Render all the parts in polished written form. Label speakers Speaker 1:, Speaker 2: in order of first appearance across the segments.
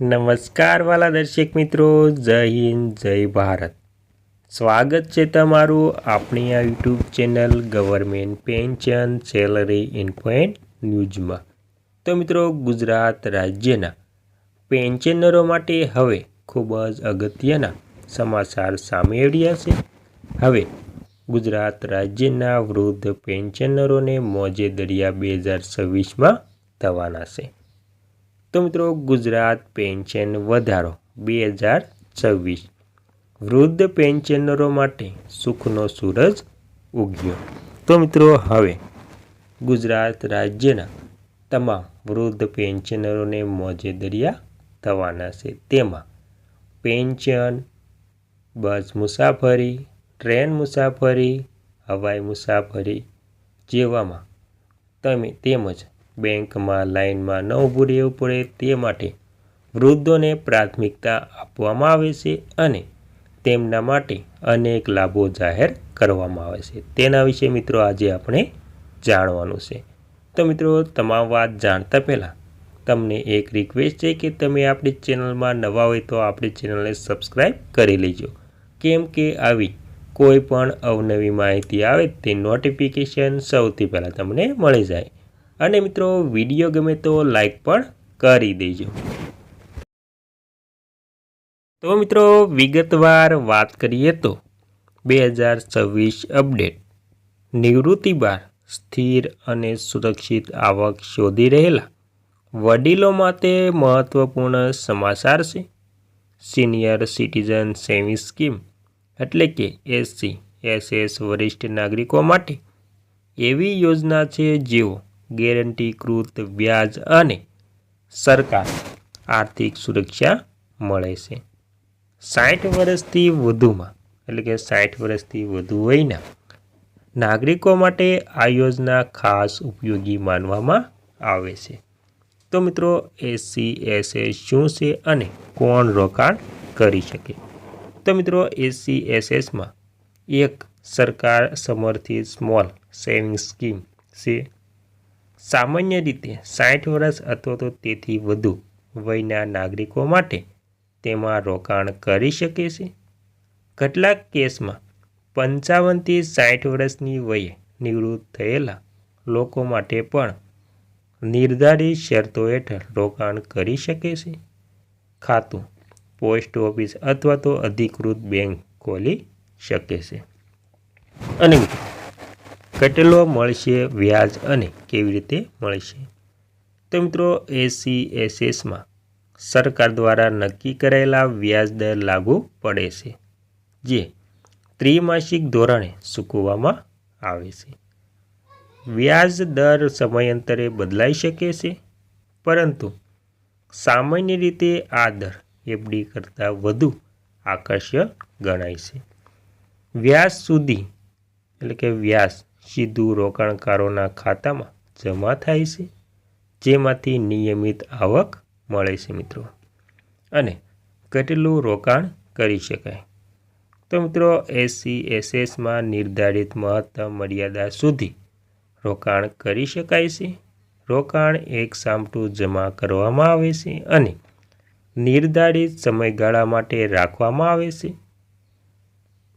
Speaker 1: નમસ્કાર વાલા દર્શક મિત્રો, જય હિન્દ, જય ભારત. સ્વાગત છે તમારું આપણી આ YouTube channel government pension salary info and ન્યૂઝમાં. તો મિત્રો, ગુજરાત રાજ્યના પેન્શનરો માટે હવે ખૂબ જ અગત્યના સમાચાર સામે આવ્યા છે. હવે ગુજરાત રાજ્યના વૃદ્ધ પેન્શનરોને મોજે દરિયા 2026માં થવાના છે. તો મિત્રો, ગુજરાત પેન્શન વધારો 2026 વૃદ્ધ પેન્શનરો માટે સુખનો સૂરજ ઉગ્યો. તો મિત્રો, હવે ગુજરાત રાજ્યના તમામ વૃદ્ધ પેન્શનરોને મોજે દરિયા થવાના છે. તેમાં પેન્શન, બસ મુસાફરી, ટ્રેન મુસાફરી, હવાઈ મુસાફરી જેવામાં તેમજ બેંકમાં લાઇનમાં ન ઊભું રહેવું પડે તે માટે વૃદ્ધોને પ્રાથમિકતા આપવામાં આવે છે અને તેમના માટે અનેક લાભો જાહેર કરવામાં આવે છે. તેના વિશે મિત્રો આજે આપણે જાણવાનું છે. તો મિત્રો, તમામ વાત જાણતા પહેલાં તમને એક રિક્વેસ્ટ છે કે તમે આપણી ચેનલમાં નવા હોય તો આપણી ચેનલને સબસ્ક્રાઈબ કરી લેજો, કેમ કે આવી કોઈ પણ અવનવી માહિતી આવે તે નોટિફિકેશન સૌથી પહેલાં તમને મળી જાય. અને મિત્રો, વિડીયો ગમે તો લાઈક પણ કરી દેજો. તો મિત્રો, વિગતવાર વાત કરીએ તો 2026 અપડેટ. નિવૃત્તિ બાદ સ્થિર અને સુરક્ષિત આવક શોધી રહેલા વડીલો માટે મહત્વપૂર્ણ સમાચાર છે. સિનિયર સિટીઝન સેવિંગ સ્કીમ એટલે કે SCSS વરિષ્ઠ નાગરિકો માટે એવી યોજના છે જેઓ ગેરંટીકૃત વ્યાજ અને સરકાર આર્થિક સુરક્ષા મળે છે. 60 વર્ષથી વધુમાં એટલે કે 60 વર્ષથી વધુ વયના નાગરિકો માટે આ યોજના ખાસ ઉપયોગી માનવામાં આવે છે. તો મિત્રો, SCSS શું છે અને કોણ રોકાણ કરી શકે? તો મિત્રો, SCSSમાં એક સરકાર સમર્થિત સ્મોલ સેવિંગ સ્કીમ છે. સામાન્ય રીતે 60 વર્ષ અથવા તો તેથી વધુ વયના નાગરિકો માટે તેમાં રોકાણ કરી શકે છે. કેટલાક કેસમાં 55 થી 60 વર્ષની વયે નિવૃત્ત થયેલા લોકો માટે પણ નિર્ધારિત શરતો હેઠળ રોકાણ કરી શકે છે. ખાતું પોસ્ટ ઓફિસ અથવા તો અધિકૃત બેંક ખોલી શકે છે. અને કેટલો મળશે વ્યાજ અને કેવી રીતે મળશે? તો મિત્રો, SCSSમાં સરકાર દ્વારા નક્કી કરાયેલા વ્યાજ દર લાગુ પડે છે, જે ત્રિમાસિક ધોરણે ચૂકવવામાં આવે છે. વ્યાજ દર સમયાંતરે બદલાઈ શકે છે, પરંતુ સામાન્ય રીતે આ દર FD કરતાં વધુ આકર્ષક ગણાય છે. વ્યાજ સીધું રોકાણકારોના ખાતામાં જમા થાય છે, જેમાંથી નિયમિત આવક મળે છે મિત્રો. અને કેટલું રોકાણ કરી શકાય? તો મિત્રો, SCSSમાં નિર્ધારિત મહત્તમ મર્યાદા સુધી રોકાણ કરી શકાય છે. રોકાણ એક સામટું જમા કરવામાં આવે છે અને નિર્ધારિત સમયગાળા માટે રાખવામાં આવે છે,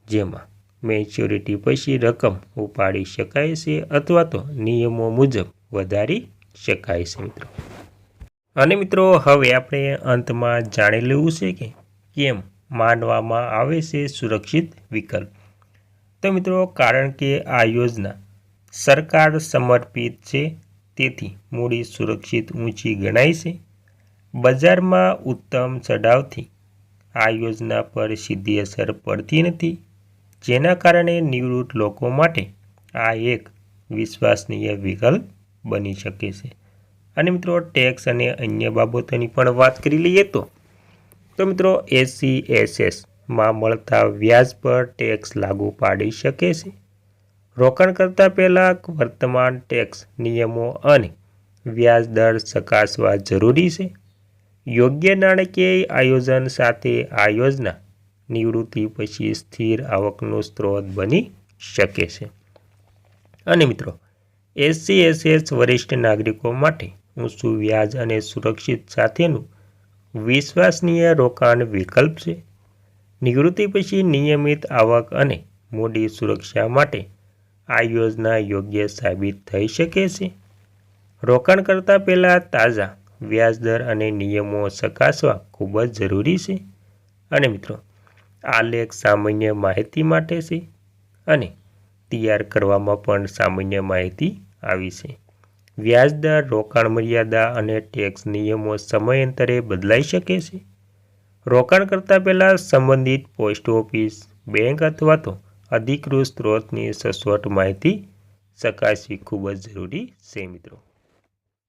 Speaker 1: જેમાં મેચ્યોરિટી પછી રકમ ઉપાડી શકાય છે અથવા તો નિયમો મુજબ વધારી શકાય છે મિત્રો. અને મિત્રો, હવે આપણે અંતમાં જાણી લેવું છે કે કેમ માનવામાં આવે છે સુરક્ષિત વિકલ્પ. તો મિત્રો, કારણ કે આ યોજના સરકાર સમર્પિત છે, તેથી મૂડી સુરક્ષિત ઊંચી ગણાય છે. બજારમાં ઉત્તમ ચઢાવથી આ યોજના પર સીધી અસર પડતી નથી, જેના કારણે નિવૃત્ત લોકો માટે આ એક વિશ્વસનીય વિકલ્પ બની શકે છે. અને મિત્રો, ટેક્સ અને અન્ય બાબતોની પણ વાત કરી લઈએ તો મિત્રો, SCSSમાં મળતા વ્યાજ પર ટેક્સ લાગુ પાડી શકે છે. રોકાણ કરતાં પહેલાં વર્તમાન ટેક્સ નિયમો અને વ્યાજ દર ચકાસવા જરૂરી છે. યોગ્ય નાણાકીય આયોજન સાથે આ યોજના નિવૃત્તિ પછી સ્થિર આવકનો સ્ત્રોત બની શકે છે. અને મિત્રો, SCSS વરિષ્ઠ નાગરિકો માટે ઊંચું વ્યાજ અને સુરક્ષિત સાથેનું વિશ્વસનીય રોકાણ વિકલ્પ છે. નિવૃત્તિ પછી નિયમિત આવક અને મૂડી સુરક્ષા માટે આ યોજના યોગ્ય સાબિત થઈ શકે છે. રોકાણ કરતા પહેલાં તાજા વ્યાજદર અને નિયમો ચકાસવા ખૂબ જ જરૂરી છે. અને મિત્રો, આ લેખ સામાન્ય માહિતી માટે છે અને તૈયાર કરવામાં પણ સામાન્ય માહિતી આવી છે. વ્યાજદર, રોકાણ મર્યાદા અને ટેક્સ નિયમો સમયાંતરે બદલાઈ શકે છે. રોકાણ કરતા પહેલાં સંબંધિત પોસ્ટ ઓફિસ, બેંક અથવા તો અધિકૃત સ્ત્રોતની સચોટ માહિતી ચકાસવી ખૂબ જ જરૂરી છે મિત્રો.